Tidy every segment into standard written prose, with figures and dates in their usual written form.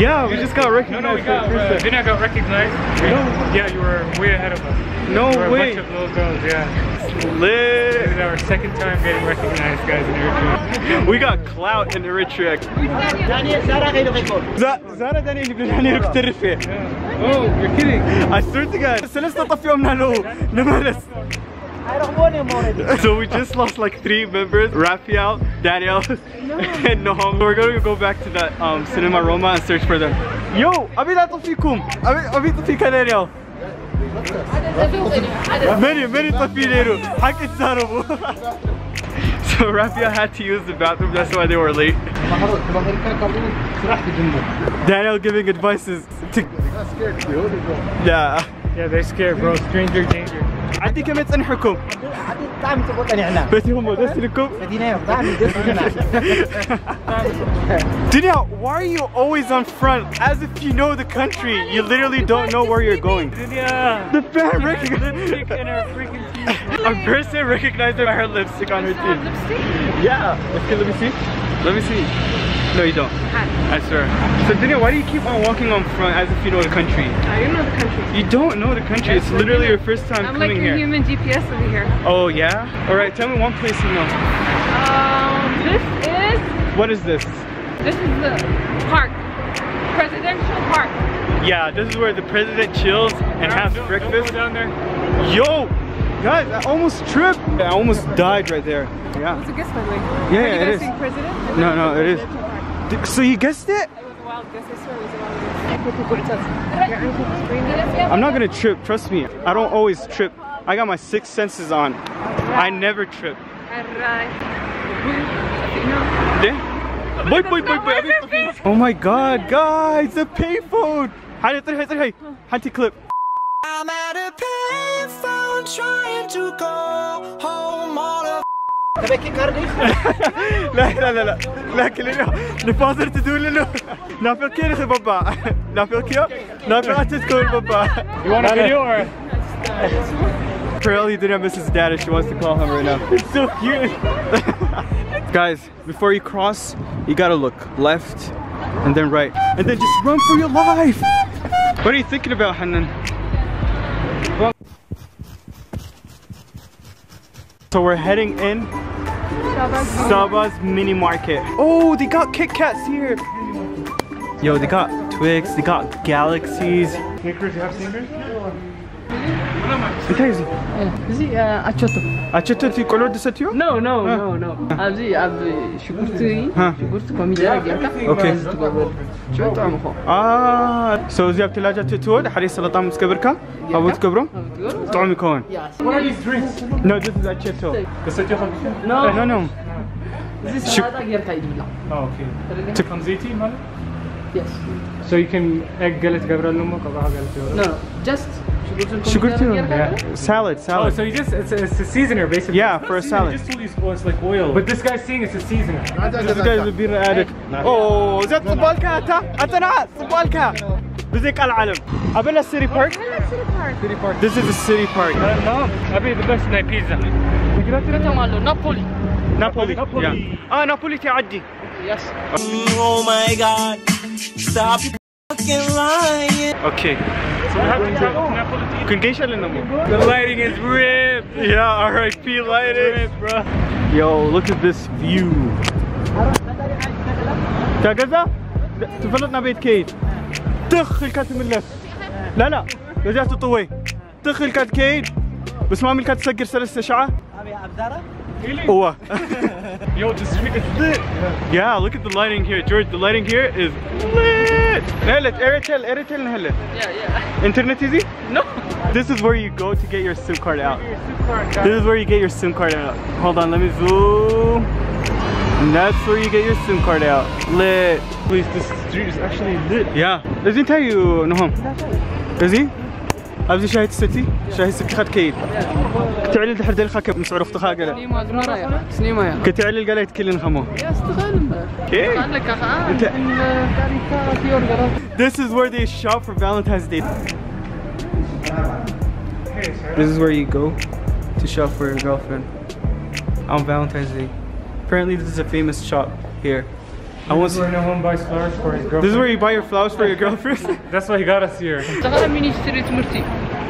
Yeah, we just got recognized. No, we got, Vinay got recognized. Yeah, you were way ahead of us. No way. A bunch of little girls, yeah. Lit. This is our second time getting recognized, guys, in Eritrea. We got clout in Eritrea. Oh, you're kidding. I swear to God. So we just lost like 3 members: Raphael, Daniel, and Noham. We're going to go back to that Cinema Roma and search for them. Yo, أبي لا أطفيكم. أبي أطفيك دانيال. Many طفيلينو. حق تساربو. So Raphael had to use the bathroom. That's why they were late. Daniel giving advices to. Yeah. Yeah, they're scared, bro. Stranger danger. عندي كم تنحكم بتهم ودس لكم Dunya, why are you always on front as if you know the country? You literally don't know where you're going. Dunya, the fan recognized lipstick in her freaking teeth. A person recognized her by her lipstick on her teeth. Yeah. Okay, let me see. Let me see. No, you don't. I swear. So Dunya, why do you keep on walking on front as if you know the country? I do know the country. You don't know the country. It's literally your first time coming here. I'm like your human GPS over here. Oh yeah? Alright, tell me one place you know. This is... What is this? This is the park. Presidential Park. Yeah, this is where the president chills and has breakfast. Go down there. Yo! Guys, I almost tripped. I almost died right there. Yeah. It's a guess, by the way. Yeah, it is. President? No, it is. So you guessed it? It was a wild guess. I swear it was a wild guess. I'm not gonna trip, trust me. I don't always trip. I got my 6 senses on. I never trip. Oh my god, guys, the payphone! Hanti clip. I'm at a payphone trying to go home all of لا كلنا نفاصل تدول له نافع كيف بابا نافع كيف نافع تذكر بابا. You want a video or? Pearlie didn't miss his dad and she wants to call him right now. It's so cute. Guys, before you cross, you gotta look left and then right and then just run for your life. What are you thinking about, Hanan? So we're heading in Saba's mini market. Oh, they got Kit Kats here. Yo, they got Twix, they got Galaxies. Snickers, you have Snickers? انت هيزي أشطب أشطب كلور دستيو؟ No. أبزي شكرتي شكرت كمية جاكا. Okay. شو طعمه خو؟ So زي بتلاجة تتود حريص سلطة مسكبركا أبو تكبرو؟ طعم يكون. What are these drinks? No, this is أشطب. Distilled? No. This is هذا غير كايد. Oh, okay. From زيتي ماله? Yes. So you can egg قلت قبر لهم وقبها قلت. No, just. Shukurtu. Yeah. Salad. Oh, so you just, it's a seasoner basically. Yeah, for a salad. You just told you it's like oil. But this guy's saying it's a seasoner. This guy's a beer addict. Oh, زاد صبالكا أتنا صبالكا. بزيك العالم. أبلا City Park. City Park. This is the City Park. No, أبي the best night pizza. Napoli. Yeah. Napoli تعدي. Yes. oh my god, stop fucking lying. Okay. So we have to travel to Napoli. The lighting is ripped. Yeah, RIP lighting, bro. Yo, look at this view. كذا تفلتنا بيت كيد. تخ الكات ملف. لا رجعت طوي. تخ الكات كيد. بس ما ملكات تسجل 3 ساعة. Oh. Yo, the street is lit. Yeah, look at the lighting here, George. The lighting here is lit. Airtel Yeah. Internet easy? No. This is where you go to get your SIM card out. This is where you get your SIM card out. Hold on, let me zoom. And that's where you get your SIM card out. Lit. Please, this street is actually lit. Yeah. Isn't tell you, Noham? Is he? أبزي شاهد الستي؟ شاهد الستي خد كيد. كتعلل تحر ديل خاكب مسعور اختخا قال. سنيما يا. كتعلل قال يتكلن خمو. يا استغل. Okay. This is where they shop for Valentine's Day. This is where you go to shop for your girlfriend on Valentine's Day. Apparently this is a famous shop here. I want. This is where Nahom buys flowers for his girlfriend. This is where you buy your flowers for your girlfriend. That's why he got us here. تغرى مينيستري تمرتي.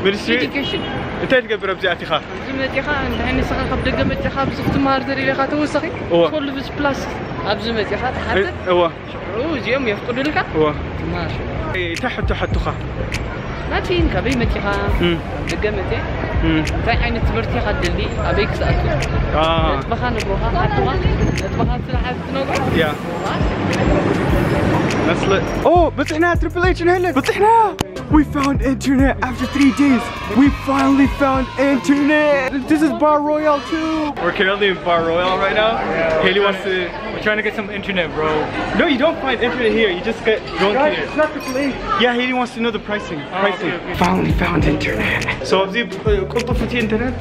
Ministry. Education. أنت تقبل بزياتي خا. زمتي خا هني صغار خبز قمت خا بزخت مهار دري لي خا توسخي. كل بس بلاس. أبزمتي خا تحت. هو. روز يوم يفقد لك. هو. ماشي. تحت خا. ما تين كبي متي خا. قمتي. رايح عين تمرتي خا دلي أبيك سأكل. بخان بروها حتوها. بخان سلاحة تنوع. Yeah. That's lit. Oh, but now Triple H and Helen. But now we found internet after 3 days. We finally found internet. This is Bar Royale too. We're currently in Bar Royale right now. Yeah, Haley wants to. We're trying to get some internet, bro. No, you don't find internet here. You just get drunk here. It's not Triple H. Yeah, Haley wants to know the pricing. Okay. Finally found internet. So, Abzi, كنت في internet.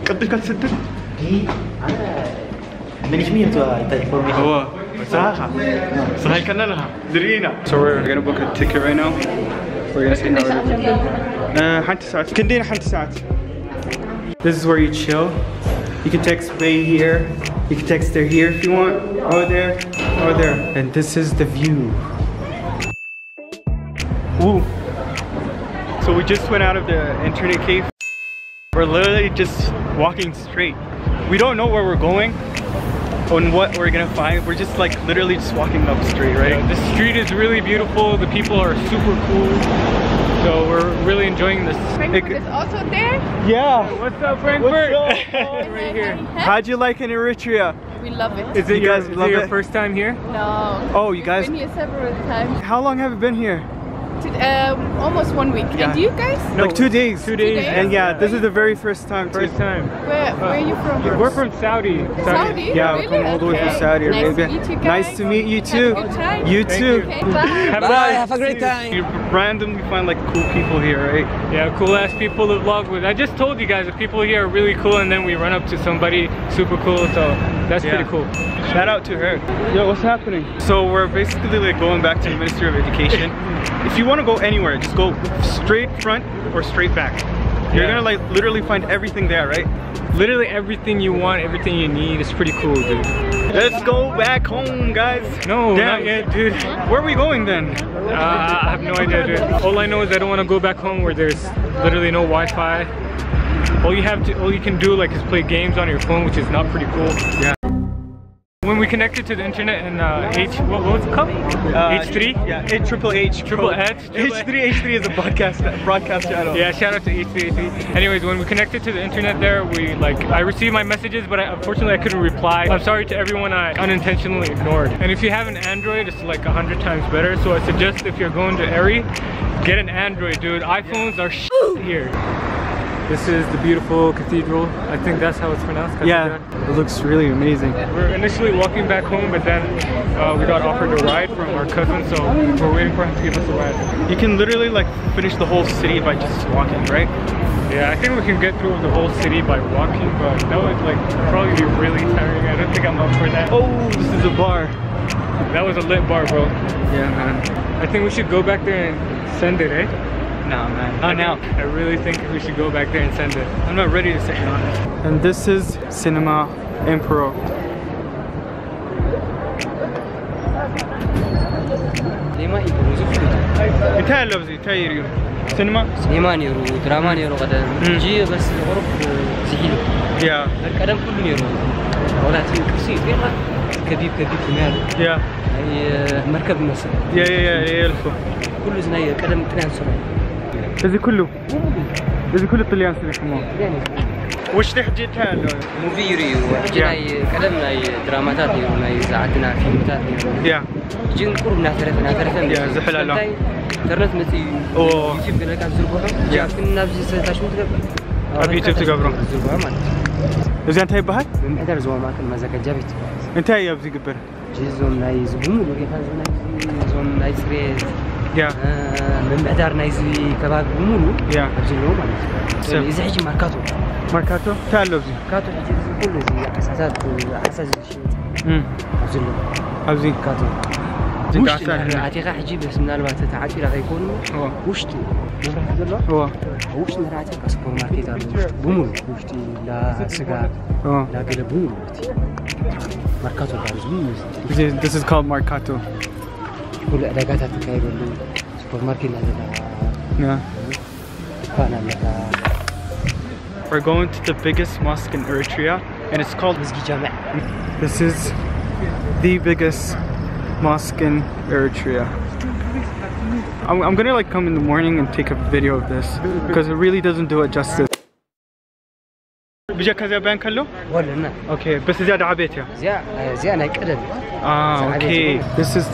قبل كان سدد. مانيش مية تليفون. هو. صحيح كنا لها درينا. So we're gonna book a ticket right now. We're gonna see how it is. حنت ساعات. كندينا حنت ساعات. This is where you chill. You can text Bay here. You can text her here if you want. Or there. Or there. And this is the view. Woo. So we just went out of the internet cave. We're literally just walking straight. We don't know where we're going. On what we're gonna find. We're just like literally just walking up the street, right? Yeah, this street is really beautiful. The people are super cool. So we're really enjoying this. Frankfurt is also there. Yeah. What's up, Frankfurt? Right here. How'd you like in Eritrea? We love it. Is it You guys love your it? first time here? No. Oh, you guys. We've been here several times. How long have you been here? Almost 1 week. Yeah. And you guys? Like 2 days. 2 days. And yeah, this is the very first time. First time. Where are you from? We're from Saudi. Saudi? Yeah, we're Really? coming all the way from Okay. Saudi Nice Arabia. to meet you guys. Nice to meet you too. Have a good time. You Thank too. you. Okay, bye. Bye, have a great time. You randomly find like cool people here, right? Yeah, cool ass people to vlog with. I just told you guys the people here are really cool, and then we run up to somebody super cool, so that's pretty cool. Shout out to her. Yo, what's happening? So we're basically like going back to the Ministry of Education. If you want to go anywhere, just go straight front or straight back. You're gonna like literally find everything there, right? Literally everything you want, everything you need. It's pretty cool, dude. Let's go back home, guys. No, not yet, dude. Where are we going then? I have no idea, dude. All I know is I don't want to go back home where there's literally no Wi-Fi. All you can do like is play games on your phone, which is not pretty cool. Yeah. When we connected to the internet in what was it called? H3? Yeah, Triple H. H3 is a broadcast channel. Yeah, shout out to H3. Anyways, when we connected to the internet there, I received my messages, but unfortunately I couldn't reply. I'm sorry to everyone I unintentionally ignored. And if you have an Android, it's like 100 times better. So I suggest if you're going to Eri, get an Android, dude. iPhones are here. This is the beautiful cathedral. I think that's how it's pronounced. Yeah, it looks really amazing. We're initially walking back home, but then we got offered a ride from our cousin, so we're waiting for him to give us a ride. You can literally like finish the whole city by just walking, right? Yeah, I think we can get through the whole city by walking, but that would like probably be really tiring. I don't think I'm up for that. Oh, this is a bar. That was a lit bar, bro. Yeah, man. I think we should go back there and send it, eh? Nah, man. Not now. I really think we should go back there and send it. I'm not ready to say it. And this is Cinema Emperor. انتهى اللوزي تايريو سينما سينما نيرو دراما نيرو غدا جي بس الغرب سهيل يا القدم كله نيرو ولكن كرسي فيها كبيب كمال يا هي مركب مصر يا الفو كله زنايا قدم تنان سنة هذه كله طليان سيكمو وش تحجي تهال مو فيري وحجي قدم ناي دراماتات نيرو ناي ساعتنا فيلمات نيرو يا جين قرب ناثرة يا زحل على انترنت متي اوه يجيب لك زربوها جا كنا بزي تاشو تقبل ابي يوتيوب تقبرون زربوها مالت زين انتهي بهاي من ادر زوما ماكن ما زكا جابت انتهي يا بزي قبر جيزون ناي زبوم لو زون ناي سريز يا من ادر ناي زي كباب بمولو يا بزلو مالت اذا حجي ماركاتو تعالوا بزي ماركاتو حجي كله زي اساسات اساس الشيء بزلو ابزي ماركاتو وشت عتيقة حجي بس من الوقت تعاتي لا يكون وشت هو وشت نراتي كسوبر ماركت بومول وشتي لا سجا لا قلب بومول مركاتو بارزمي. This is called Mercato. كل أداقاتها تكايرو سوبر ماركت Yeah. فانا We're going to the biggest mosque in Eritrea, and it's called مسجد جامع. This is the biggest mosque in Eritrea. I'm gonna like come in the morning and take a video of this because it really doesn't do it justice. بيجاك هذا بانك له؟ ولا لا. Okay, بس زيادة عبيتها. زيادة قدم. Okay. This is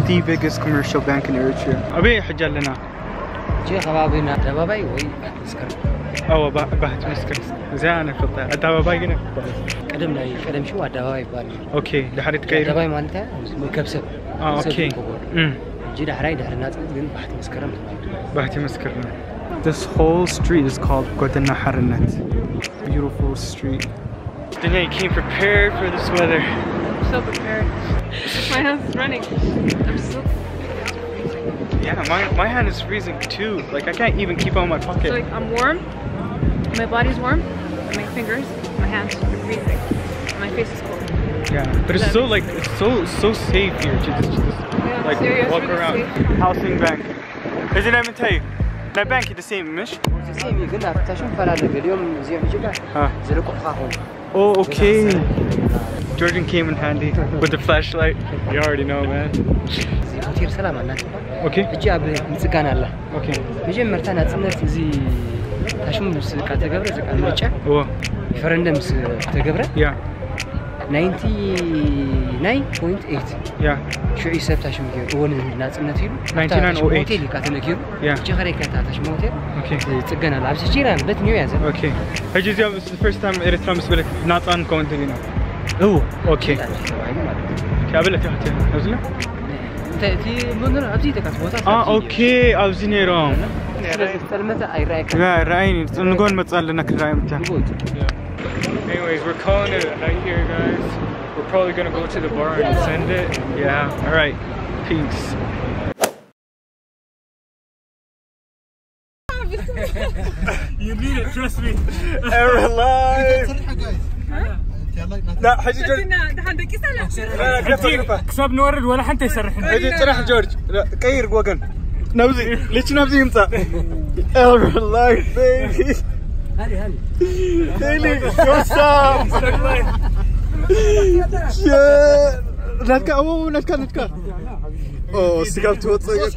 the biggest commercial bank in Eritrea. أبي حجال لنا. جي خبابنا دبابي وي مسكر. بهت مسكر. زين فطة. الدبابي هنا. قدم شو الدبابي بالي. Okay. لحد كير. الدبابي مالتها مكبسة. Okay. جي دحري دحرنات من بحت مسكرم. بهت مسكرنا. This whole street is called Godana Haranet. Beautiful street. Danya, you came prepared for this weather. I'm so prepared. My hand's running. I'm so. Yeah, my hand is freezing too. Like I can't even keep on my pocket. So, like I'm warm. My body's warm. My fingers, my hands are freezing. My face is cold. Yeah, but it's so like it's so safe here to just like serious, walk really around. safe. Housing bank. Isn't that tell you? That bank is the same, Mish? سيمي قلنا فتشون فلالك اليوم زي حجبة. زلقوا خاهم. Oh, okay. Jordan came in handy with the flashlight. You already know, man. زي كتير سلام الناس. Okay. اجي ابي مسكان الله. Okay. مجمرتا نصنت زي تاشم مس كاتغبر زي امرچا. Oh. ريفرندمس تغبره. Yeah. 99.8. Yeah. شو يسبت تاشم كير اول نصنت يلو. 99.8. هوتيل كاتنكير. Yeah. جي خري كاتا تاشم هوتيل. Okay. تسجن الله عبس جيران بت نيو يازم. Okay. This is the first time Eritrea is not on going to هو. Okay. كابلة تحت نزلة. تأتي منر أبدي تكاسبوتا. Okay. أبزيني رام. سلمتها أي رأيك. لا رأيني نقول متصل لنا كل رأي متى. Anyways, we're calling it a night here, guys. We're probably gonna go to the bar and send it. Yeah. All right. Peace. You need it, trust me. We're live. لا حجي جورج. كسب نورد ولا حتى يسرحنا. حجي ترح جورج. لا كير وقن. نبزي ليش نبزي يمسح. We're live, baby. هالي Haley, what's up? Shit. نتكا. Oh, سكبت وصيت.